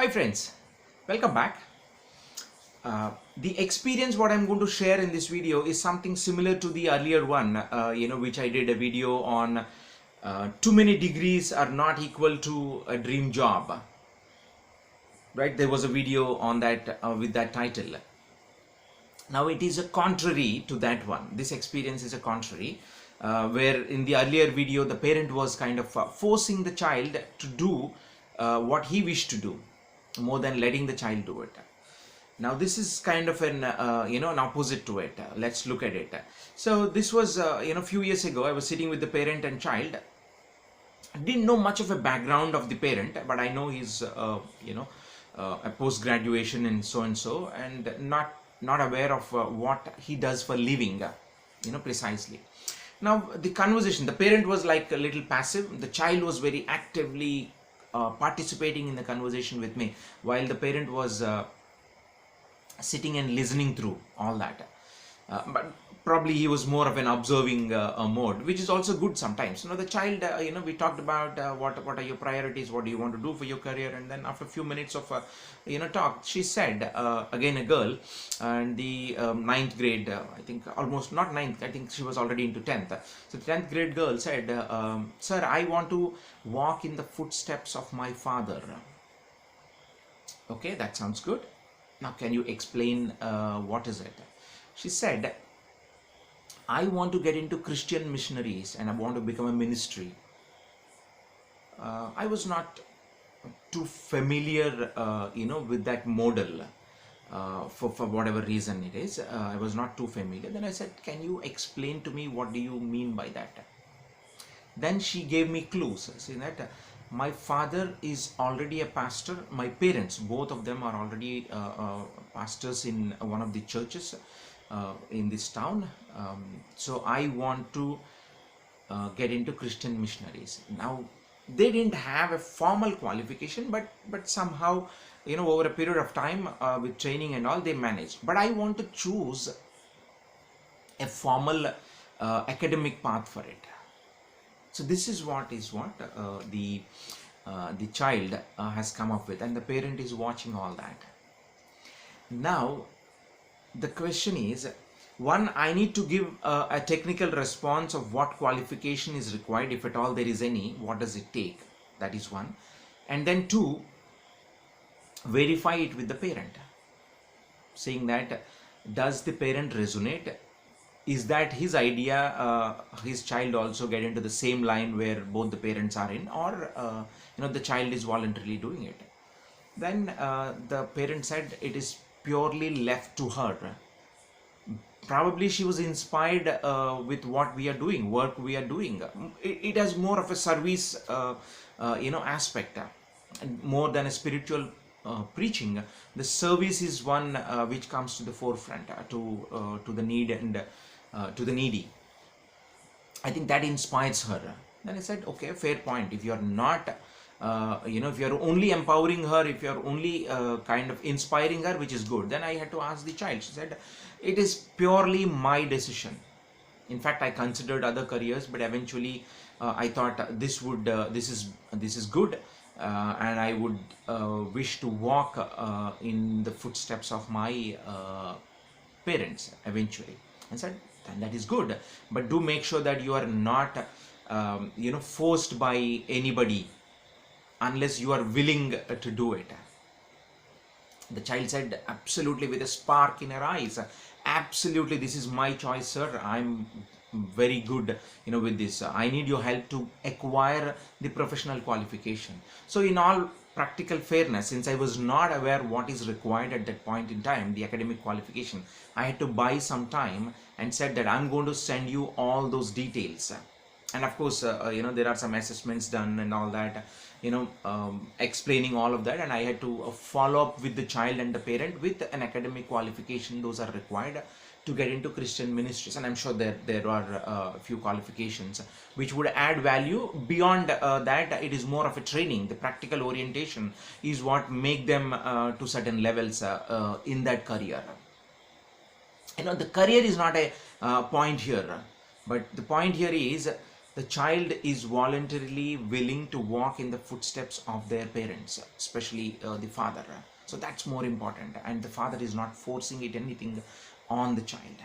Hi friends, welcome back. The experience what I'm going to share in this video is something similar to the earlier one, which I did a video on too many degrees are not equal to a dream job. Right? There was a video on that with that title. Now it is a contrary to that one. This experience is a contrary, where in the earlier video the parent was kind of forcing the child to do what he wished to do, more than letting the child do it. Now this is kind of an an opposite to it. Let's look at it. So this was a few years ago. I was sitting with the parent and child. I didn't know much of a background of the parent, but I know he's a post graduation in so and so, and not aware of what he does for living, precisely. Now the conversation, the parent was like a little passive. The child was very actively participating in the conversation with me, while the parent was sitting and listening through all that. But probably he was more of an observing mode, which is also good sometimes. The child, we talked about what are your priorities, what do you want to do for your career, and then after a few minutes of talk, she said, again a girl, and the ninth grade, I think almost not ninth, I think she was already into 10th. So the 10th grade girl said, sir, I want to walk in the footsteps of my father. Okay, that sounds good. Now can you explain what is it? She said, I want to get into Christian missionaries and I want to become a ministry. I was not too familiar, with that model for whatever reason it is. I was not too familiar. Then I said, can you explain to me what do you mean by that? Then she gave me clues, saying that my father is already a pastor. My parents, both of them are already pastors in one of the churches in this town. So I want to get into Christian missionaries. Now they didn't have a formal qualification, but somehow, over a period of time with training and all, they managed. But I want to choose a formal academic path for it. So this is what the child has come up with, and the parent is watching all that. Now the question is, one, I need to give a technical response of what qualification is required, if at all there is any, what does it take? That is one. And then two, verify it with the parent, saying that does the parent resonate? Is that his idea, his child also get into the same line where both the parents are in, or the child is voluntarily doing it? Then the parent said it is purely left to her. Probably she was inspired with what we are doing, work we are doing. It has more of a service aspect, more than a spiritual preaching. The service is one which comes to the forefront, to the need and to the needy. I think that inspires her. Then I said, okay, fair point. If you are not if you are only empowering her, if you are only kind of inspiring her, which is good, then I had to ask the child. She said, it is purely my decision. In fact, I considered other careers, but eventually I thought this is good, and I would wish to walk in the footsteps of my parents eventually. And said, then that is good, but do make sure that you are not forced by anybody, unless you are willing to do it. The child said, absolutely, with a spark in her eyes, absolutely, this is my choice, sir. I'm very good with this. I need your help to acquire the professional qualification. So in all practical fairness, since I was not aware what is required at that point in time, the academic qualification, I had to buy some time and said that I'm going to send you all those details. And of course, there are some assessments done and all that, explaining all of that, and I had to follow up with the child and the parent with an academic qualification. Those are required to get into Christian ministries, and I'm sure there are a few qualifications which would add value. Beyond that, it is more of a training. The practical orientation is what make them to certain levels in that career. The career is not a point here, but the point here is the child is voluntarily willing to walk in the footsteps of their parents, especially the father. So that's more important, and the father is not forcing it anything on the child.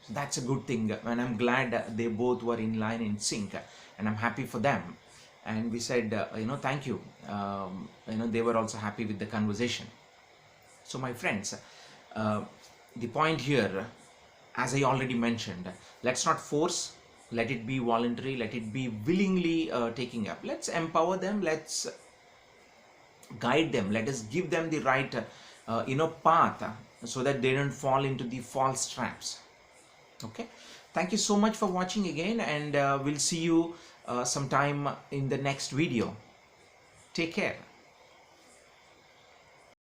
So that's a good thing, and I'm glad they both were in line, in sync, and I'm happy for them. And we said, thank you. They were also happy with the conversation. So my friends, the point here, as I already mentioned, let's not force, let it be voluntary, let it be willingly taking up. Let's empower them, let's guide them, let us give them the right path, so that they don't fall into the false traps. Okay, thank you so much for watching again, and we'll see you sometime in the next video. Take care.